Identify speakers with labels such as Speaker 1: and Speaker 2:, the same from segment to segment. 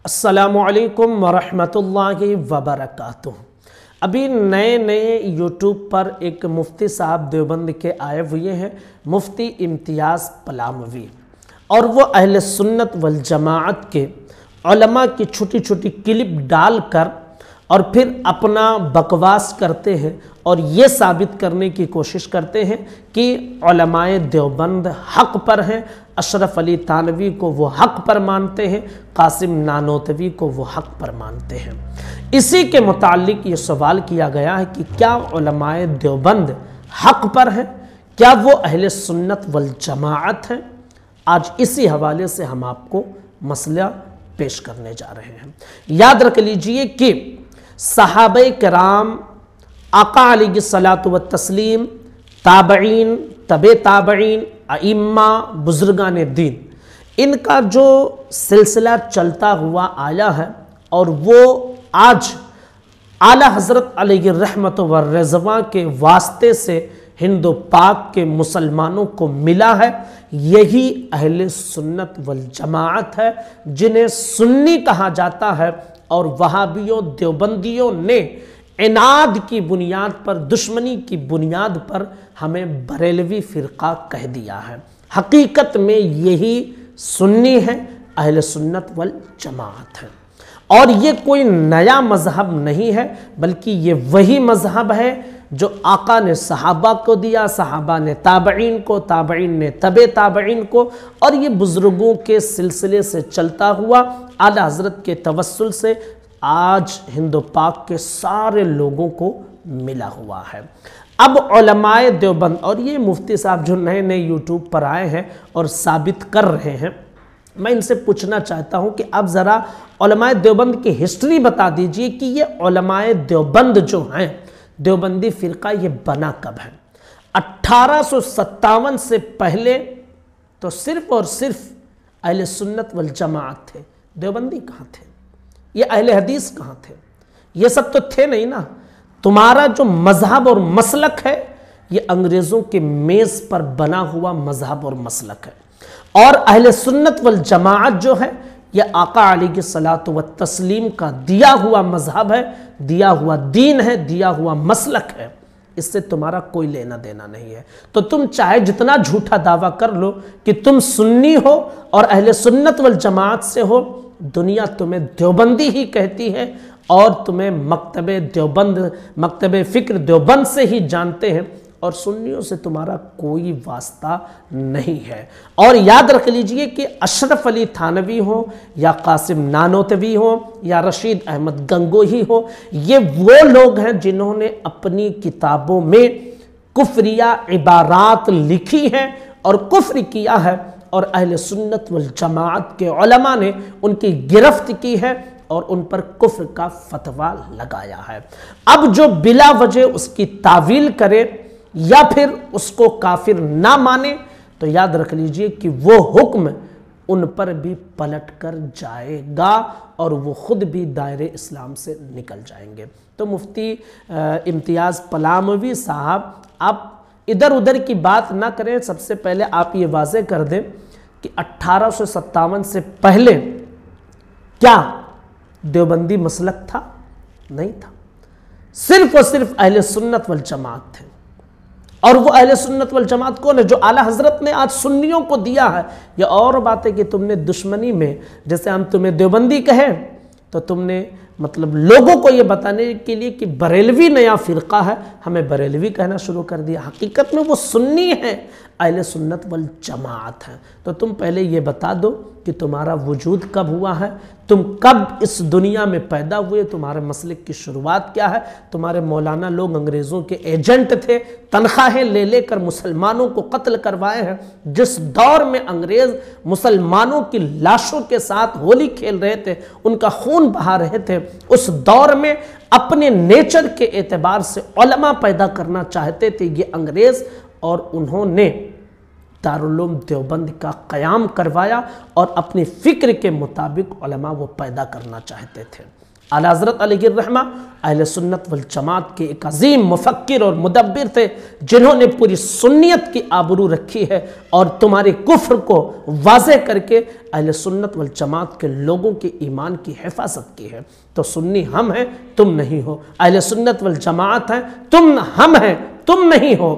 Speaker 1: अस्सलामुअलैकुम वरहमतुल्लाहि वबरकातुह। अभी नए यूट्यूब पर एक मुफ्ती साहब देवबंद के आए हुए हैं, मुफ्ती इम्तियाज़ पलामवी, और वो अहले सुन्नत वल जमाअत के उलमा की छोटी छोटी क्लिप डालकर और फिर अपना बकवास करते हैं और ये साबित करने की कोशिश करते हैं कि उलमाए देवबंद हक़ पर हैं। अशरफ अली थानवी को वो हक़ पर मानते हैं, कासिम नानोतवी को वो हक़ पर मानते हैं। इसी के मुताल्लिक ये सवाल किया गया है कि क्या उलमाए देवबंद हक़ पर हैं, क्या वो अहले सुन्नत वल जमाअत हैं। आज इसी हवाले से हम आपको मसला पेश करने जा रहे हैं। याद रख लीजिए कि सहाबे किराम, आका अलैहिस्सलातु व तस्लीम, ताबईन, तबे ताबईन, अइम्मा, बुजुर्गान दीन, इनका जो सिलसिला चलता हुआ आया है और वो आज आला हज़रत अलैहि रहमत व रिज़वा के वास्ते से हिंदू पाक के मुसलमानों को मिला है, यही अहले सुन्नत वल जमाअत है, जिन्हें सुन्नी कहा जाता है। और वहाबियों देवबंदियों ने इनाद की बुनियाद पर, दुश्मनी की बुनियाद पर हमें बरेलवी फ़िरका कह दिया है। हकीकत में यही सुन्नी है, अहले सुन्नत वल जमाअत है। और ये कोई नया मज़हब नहीं है, बल्कि ये वही मज़हब है जो आका ने सहाबा को दिया, सहाबा ने ताबईन को, ताबईन ने तबे ताबईन को, और ये बुज़ुर्गों के सिलसिले से चलता हुआ आला हज़रत के तवस्सुल से आज हिंदू पाक के सारे लोगों को मिला हुआ है। अब उलमाए देवबंद, और ये मुफ्ती साहब जो नए यूट्यूब पर आए हैं और साबित कर रहे हैं, मैं इनसे पूछना चाहता हूं कि आप ज़रा उलमाए देवबंद की हिस्ट्री बता दीजिए कि ये उलमाए देवबंद जो हैं, देवबंदी फ़िरका, ये बना कब है। 1857 से पहले तो सिर्फ़ और सिर्फ अहले सुन्नत वल जमाअत थे। देवबंदी कहाँ थे? ये अहले हदीस कहाँ थे? ये सब तो थे नहीं ना। तुम्हारा जो मजहब और मसलक है, ये अंग्रेज़ों के मेज़ पर बना हुआ मजहब और मसलक है। और अहले सुन्नत वल जमाअत जो है, यह आका अलैहिस्सलातु व तस्लीम का दिया हुआ मजहब है, दिया हुआ दीन है, दिया हुआ मसलक है। इससे तुम्हारा कोई लेना देना नहीं है। तो तुम चाहे जितना झूठा दावा कर लो कि तुम सुन्नी हो और अहले सुन्नत वल जमाअत से हो, दुनिया तुम्हें देवबंदी ही कहती है और तुम्हें मकतबे देवबंद, मकतबे फ़िक्र देवबंद से ही जानते हैं, और सुन्नियों से तुम्हारा कोई वास्ता नहीं है। और याद रख लीजिए कि अशरफ अली थानवी हो या कासिम नानोतवी हो या रशीद अहमद गंगोही हो, ये वो लोग हैं जिन्होंने अपनी किताबों में कुफ्रिया इबारात लिखी हैं और कुफ्र किया है, और अहले सुन्नत वल जमाअत के उलमा ने उनकी गिरफ्त की है और उन पर कुफ्र का फतवा लगाया है। अब जो बिला वजह उसकी तावील करे या फिर उसको काफिर ना माने, तो याद रख लीजिए कि वो हुक्म उन पर भी पलट कर जाएगा और वो खुद भी दायरे इस्लाम से निकल जाएंगे। तो मुफ्ती इम्तियाज़ पलामवी साहब, आप इधर उधर की बात ना करें। सबसे पहले आप ये वाज़े कर दें कि 1857 से पहले क्या देवबंदी मसलक था? नहीं था। सिर्फ और सिर्फ अहले सुन्नत वल जमाअत थे। और वो अहले सुन्नत वल जमाअत कौन है? जो आला हज़रत ने आज सुन्नियों को दिया है। ये और बात है कि तुमने दुश्मनी में, जैसे हम तुम्हें देवबंदी कहें, तो तुमने मतलब लोगों को ये बताने के लिए कि बरेलवी नया फ़िरका है, हमें बरेलवी कहना शुरू कर दिया। हकीकत में वो सुन्नी है, अहले सुन्नत वल जमाअत है। तो तुम पहले ये बता दो कि तुम्हारा वजूद कब हुआ है, तुम कब इस दुनिया में पैदा हुए, तुम्हारे मसलक की शुरुआत क्या है। तुम्हारे मौलाना लोग अंग्रेज़ों के एजेंट थे, तनख्वाहें ले लेकर मुसलमानों को कत्ल करवाए हैं। जिस दौर में अंग्रेज़ मुसलमानों की लाशों के साथ होली खेल रहे थे, उनका खून बहा रहे थे, उस दौर में अपने नेचर के एतबार से उलमा पैदा करना चाहते थे ये अंग्रेज़, और उन्होंने दारुल उलूम देवबंद का क़याम करवाया और अपनी फ़िक्र के मुताबिक उलमा वो पैदा करना चाहते थे। आला हज़रत अलैहि रहमा अहले सुन्नत वल जमात के एक अजीम मुफक्किर और मुदब्बिर थे, जिन्होंने पूरी सुन्नियत की आबरू रखी है और तुम्हारे कुफ्र को वाज़े करके अहले सुन्नत वल जमात के लोगों के ईमान की हिफाजत की है। तो सुन्नी हम हैं, तुम नहीं हो। अहले सुन्नत वल जमात हैं, हम हैं, तुम नहीं हो।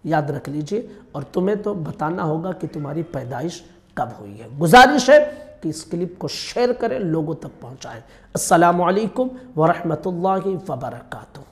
Speaker 1: याद रख लीजिए। और तुम्हें तो बताना होगा कि तुम्हारी पैदाइश कब हुई है। गुजारिश है कि इस क्लिप को शेयर करें, लोगों तक पहुंचाएं। अस्सलामु अलैकुम व रहमतुल्लाहि व बरकातुहू।